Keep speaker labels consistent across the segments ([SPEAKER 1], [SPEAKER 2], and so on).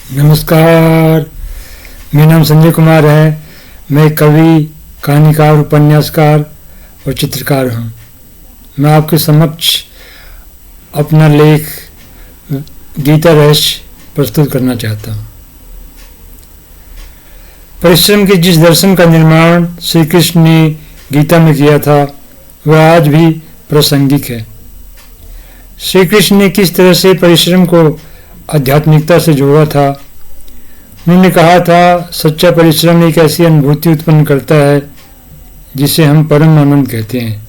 [SPEAKER 1] नमस्कार, मेरा नाम संजय कुमार है। मैं कवि, कहानीकार, उपन्यासकार और चित्रकार हूँ। मैं आपके समक्ष अपना लेख गीता रहस्य प्रस्तुत करना चाहता हूँ। परिश्रम के जिस दर्शन का निर्माण श्री कृष्ण ने गीता में किया था, वह आज भी प्रासंगिक है। श्री कृष्ण ने किस तरह से परिश्रम को आध्यात्मिकता से जोड़ा था। उन्होंने कहा था, सच्चा परिश्रम एक ऐसी अनुभूति उत्पन्न करता है जिसे हम परम आनंद कहते हैं।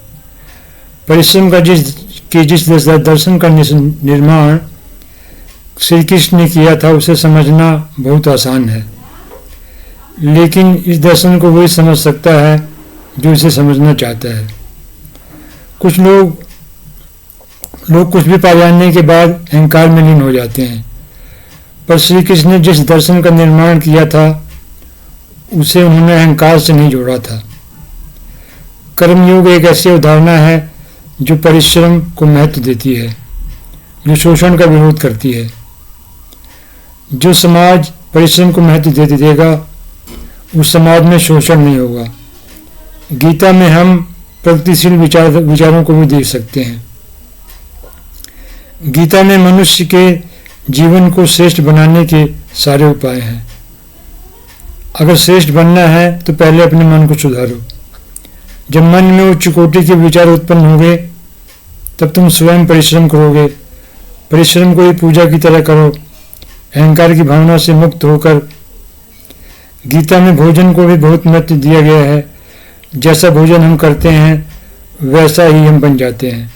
[SPEAKER 1] परिश्रम का जिस दर्शन का निर्माण श्री कृष्ण ने किया था, उसे समझना बहुत आसान है, लेकिन इस दर्शन को वही समझ सकता है जो इसे समझना चाहता है। कुछ लोग कुछ भी पा जाने के बाद अहंकार में लीन हो जाते हैं, पर श्री कृष्ण ने जिस दर्शन का निर्माण किया था, उसे उन्होंने अहंकार से नहीं जोड़ा था। कर्मयोग एक ऐसी अवधारणा है जो परिश्रम को महत्व देती है, जो शोषण का विरोध करती है। जो समाज परिश्रम को महत्व देगा, उस समाज में शोषण नहीं होगा। गीता में हम प्रगतिशील विचारों को भी देख सकते हैं। गीता में मनुष्य के जीवन को श्रेष्ठ बनाने के सारे उपाय हैं। अगर श्रेष्ठ बनना है तो पहले अपने मन को सुधारो। जब मन में उच्च कोटि के विचार उत्पन्न होंगे, तब तुम स्वयं परिश्रम करोगे। परिश्रम को ही पूजा की तरह करो, अहंकार की भावना से मुक्त होकर। गीता में भोजन को भी बहुत महत्व दिया गया है। जैसा भोजन हम करते हैं, वैसा ही हम बन जाते हैं।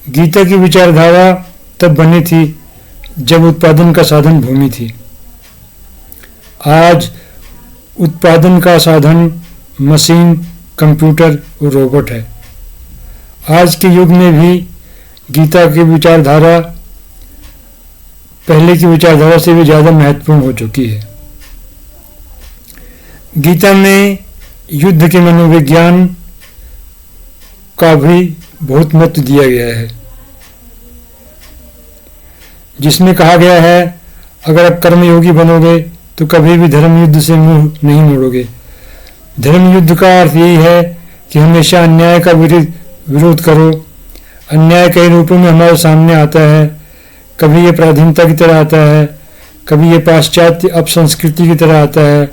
[SPEAKER 1] गीता की विचारधारा तब बनी थी जब उत्पादन का साधन भूमि थी। आज उत्पादन का साधन मशीन, कंप्यूटर और रोबोट है। आज के युग में भी गीता की विचारधारा पहले की विचारधारा से भी ज़्यादा महत्वपूर्ण हो चुकी है। गीता में युद्ध के मनोविज्ञान का भी बहुत महत्व दिया गया है, जिसमें कहा गया है, अगर आप कर्मयोगी बनोगे तो कभी भी धर्म युद्ध से मुंह नहीं मोड़ोगे। धर्म युद्ध का अर्थ यही है कि हमेशा अन्याय का विरोध करो। अन्याय कई रूपों में हमारे सामने आता है। कभी ये पराधीनता की तरह आता है, कभी ये पाश्चात्य अपसंस्कृति की तरह आता है,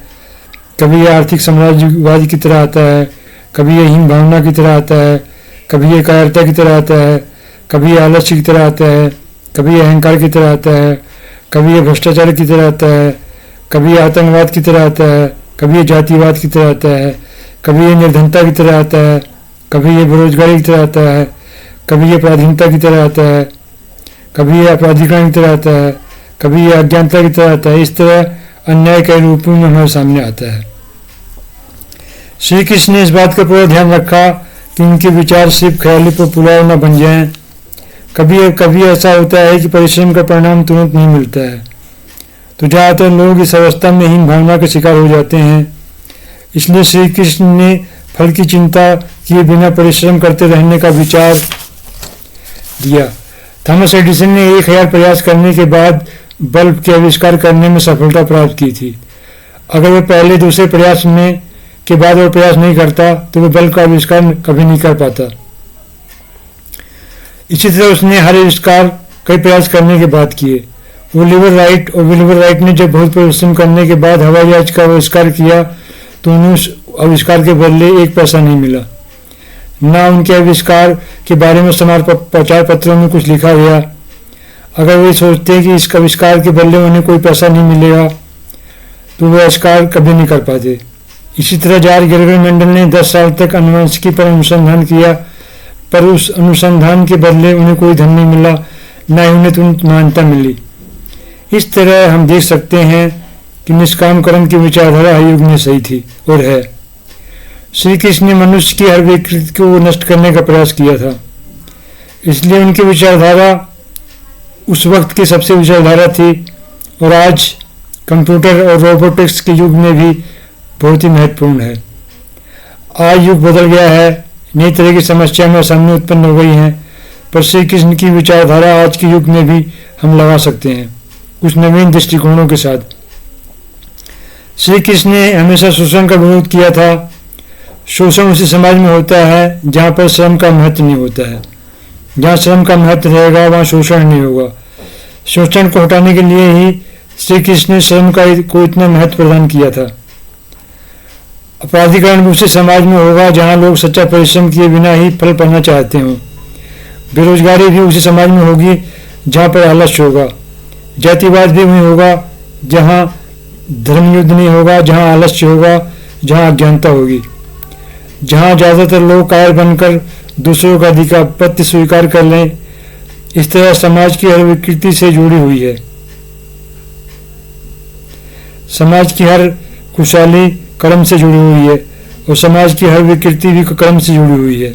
[SPEAKER 1] कभी ये आर्थिक साम्राज्यवाद की तरह आता है, कभी ये हीन भावना की तरह आता है, कभी ये कायरता की तरह आता है, कभी ये आलस्य की तरह आता है, कभी ये अहंकार की तरह आता है, कभी ये भ्रष्टाचार की तरह आता है, कभी ये आतंकवाद की तरह आता है, कभी ये जातिवाद की तरह आता है, कभी ये निर्धनता की तरह आता है, कभी ये बेरोजगारी की तरह आता है, कभी ये पराधीनता की तरह आता है, कभी ये अपराधीकरण की तरह आता है, कभी ये अज्ञानता की तरह आता है। इस तरह अन्याय कई रूपों में हमारे सामने आता है। श्री कृष्ण ने इस बात का पूरा ध्यान रखा कि उनके विचार सिर्फ ख्याली पर पुलाव न बन जाएं। कभी ऐसा होता है कि परिश्रम का परिणाम तुरंत नहीं मिलता है, तो ज़्यादातर लोग इस अवस्था में हीन भावना के शिकार हो जाते हैं। इसलिए श्री कृष्ण ने फल की चिंता किए बिना परिश्रम करते रहने का विचार दिया। थॉमस एडिसन ने 1000 प्रयास करने के बाद बल्ब के आविष्कार करने में सफलता प्राप्त की थी। अगर वह पहले दूसरे प्रयास के बाद और प्रयास नहीं करता, तो वह बल्ब का आविष्कार कभी नहीं कर पाता। इसी तरह उसने हर आविष्कार कई प्रयास करने के बाद किए। ओलिवर राइट ने जब बहुत परिश्रम करने के बाद हवाई जहाज का आविष्कार किया, तो उन्हें उस आविष्कार के बदले 1 पैसा नहीं मिला। ना उनके आविष्कार के बारे में समाचार पत्रों में कुछ लिखा गया। अगर वे सोचते कि इस आविष्कार के बदले उन्हें कोई पैसा नहीं मिलेगा, तो वे आविष्कार कभी नहीं कर पाते। इसी तरह जॉर्ज ग्रेगर मेंडल ने 10 साल तक आनुवंशिकी पर अनुसंधान किया, पर उस अनुसंधान के बदले उन्हें कोई धन नहीं मिला, न ही उन्हें तुरंत मान्यता मिली। इस तरह हम देख सकते हैं कि निष्काम कर्म की विचारधारा हर युग में सही थी और है। श्री कृष्ण ने मनुष्य की हर विकृति को नष्ट करने का प्रयास किया था, इसलिए उनकी विचारधारा उस वक्त की सबसे विचारधारा थी, और आज कंप्यूटर और रोबोटिक्स के युग में भी बहुत ही महत्वपूर्ण है। आज युग बदल गया है, नई तरह की समस्या हमारे सामने उत्पन्न हो गई हैं, पर श्री कृष्ण की विचारधारा आज के युग में भी हम लगा सकते हैं। कुछ नवीन दृष्टिकोणों के साथ। श्री कृष्ण ने हमेशा शोषण का विरोध किया था। शोषण उसी समाज में होता है जहाँ पर श्रम का महत्व नहीं होता है। जहाँ श्रम का महत्व रहेगा वहाँ शोषण नहीं होगा। शोषण को हटाने के लिए ही श्री कृष्ण ने श्रम को इतना महत्व प्रदान किया था। अपराधीकरण उसी समाज में होगा जहाँ लोग सच्चा परिश्रम किए बिना ही फल पाना चाहते हों। बेरोजगारी भी उसी समाज में होगी जहाँ पर आलस्य होगा। जातिवाद भी वहीं होगा जहाँ धर्म युद्ध नहीं होगा, जहाँ आलस्य होगा, जहाँ अज्ञानता होगी, जहाँ ज़्यादातर लोग कायर बनकर दूसरों का अधिपत्य स्वीकार कर लें। इस तरह समाज की हर विकृति से जुड़ी हुई है। समाज की हर खुशहाली कर्म से जुड़ी हुई है और समाज की हर विकृति भी कर्म से जुड़ी हुई है।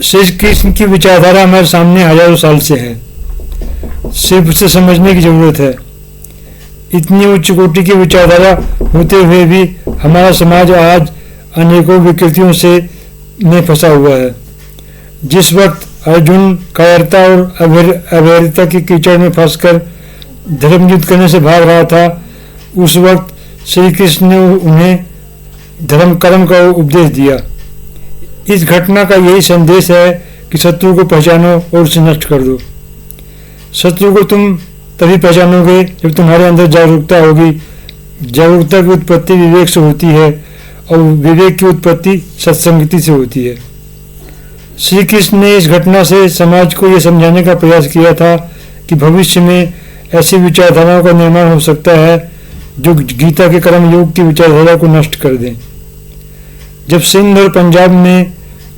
[SPEAKER 1] श्री कृष्ण की विचारधारा हमारे सामने हजारों साल से है, सिर्फ उसे समझने की जरूरत है। इतनी उच्च कोटि की विचारधारा होते हुए भी हमारा समाज आज अनेकों विकृतियों से में फंसा हुआ है। जिस वक्त अर्जुन कायरता और अवैधता की कीचड़ में फंसकर धर्म युद्ध करने से भाग रहा था, उस वक्त श्री कृष्ण ने उन्हें धर्म कर्म का उपदेश दिया। इस घटना का यही संदेश है कि शत्रु को पहचानो और उसे नष्ट कर दो। शत्रु को तुम तभी पहचानोगे जब तुम्हारे अंदर जागरूकता होगी। जागरूकता की उत्पत्ति विवेक से होती है और विवेक की उत्पत्ति सत्संगति से होती है। श्री कृष्ण ने इस घटना से समाज को यह समझाने का प्रयास किया था कि भविष्य में ऐसी विचारधाराओं का निर्माण हो सकता है जो गीता के कर्म योग की विचारधारा को नष्ट कर दें। जब सिंध और पंजाब में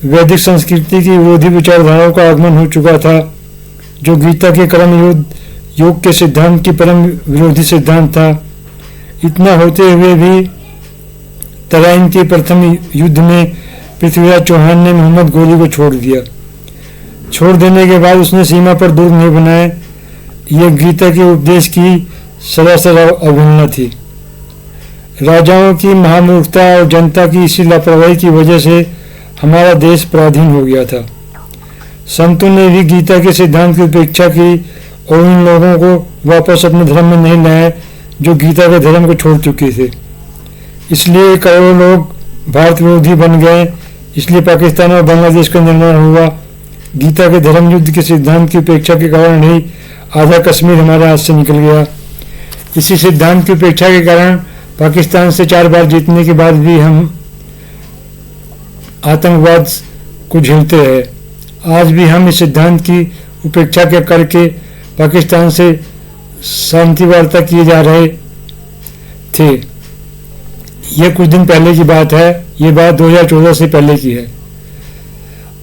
[SPEAKER 1] वैदिक संस्कृति की विरोधी विचारधाराओं का आगमन हो चुका था, जो गीता के कर्म योग के सिद्धांत की परम विरोधी सिद्धांत था, इतना होते हुए भी तराइन के प्रथम युद्ध में पृथ्वीराज चौहान ने मोहम्मद गोली को छोड़ दिया। छोड़ देने के बाद उसने सीमा पर दुर्ग नहीं बनाए। यह गीता के उपदेश की सरासर अवहेलना थी। राजाओं की महामूर्खता और जनता की इसी लापरवाही की वजह से हमारा देश पराधीन हो गया था। संतों ने भी गीता के सिद्धांत की उपेक्षा की और उन लोगों को वापस अपने धर्म में नहीं लाए जो गीता के धर्म को छोड़ चुके थे। इसलिए करोड़ों लोग भारत विरोधी बन गए। इसलिए पाकिस्तान और बांग्लादेश का निर्माण हुआ। गीता के धर्म युद्ध के सिद्धांत की उपेक्षा के कारण ही आधा कश्मीर हमारे हाथ से निकल गया। इसी सिद्धांत की उपेक्षा के कारण पाकिस्तान से 4 बार जीतने के बाद भी हम आतंकवाद को झेलते रहे। आज भी हम इस सिद्धांत की उपेक्षा के करके पाकिस्तान से शांति वार्ता किए जा रहे थे। यह कुछ दिन पहले की बात है। ये बात 2014 से पहले की है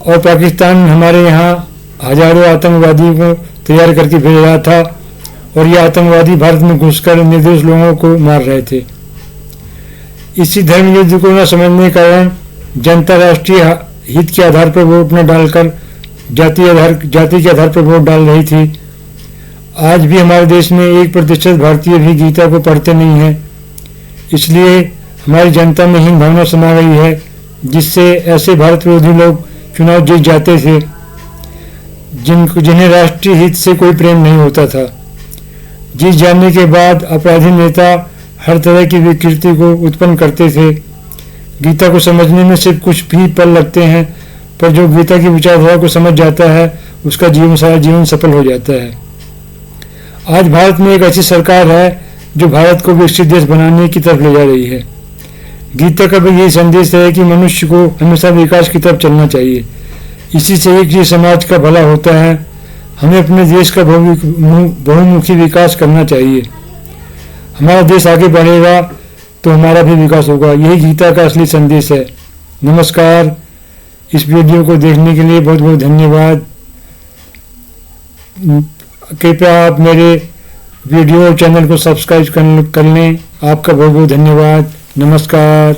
[SPEAKER 1] और पाकिस्तान हमारे यहाँ हजारों आतंकवादियों को तैयार करके भेज रहा था और ये आतंकवादी भारत में घुसकर निर्दोष लोगों को मार रहे थे। इसी धर्म युद्ध को न समझने के कारण जनता राष्ट्रीय हित के आधार पर वोट न डालकर जाति के आधार पर वोट डाल रही थी। आज भी हमारे देश में 1% भारतीय भी गीता को पढ़ते नहीं हैं। इसलिए हमारी जनता में हीन भावना समा गई है, जिससे ऐसे भारत विरोधी लोग चुनाव जीत जाते थे जिन्हें राष्ट्रीय हित से कोई प्रेम नहीं होता था। जीत जाने के बाद अपराधी नेता हर तरह की विकृति को उत्पन्न करते थे। गीता को समझने में सिर्फ कुछ भी पल लगते हैं, पर जो गीता की विचारधारा को समझ जाता है उसका सारा जीवन सफल हो जाता है। आज भारत में एक ऐसी सरकार है जो भारत को विकसित देश बनाने की तरफ ले जा रही है। गीता का भी यही संदेश है कि मनुष्य को हमेशा विकास की तरफ चलना चाहिए। इसी से एक ही समाज का भला होता है। हमें अपने देश का बहुमुखी विकास करना चाहिए। हमारा देश आगे बढ़ेगा तो हमारा भी विकास होगा। यही गीता का असली संदेश है। नमस्कार। इस वीडियो को देखने के लिए बहुत बहुत धन्यवाद। कृपया आप मेरे वीडियो और चैनल को सब्सक्राइब कर लें। आपका बहुत बहुत धन्यवाद। नमस्कार।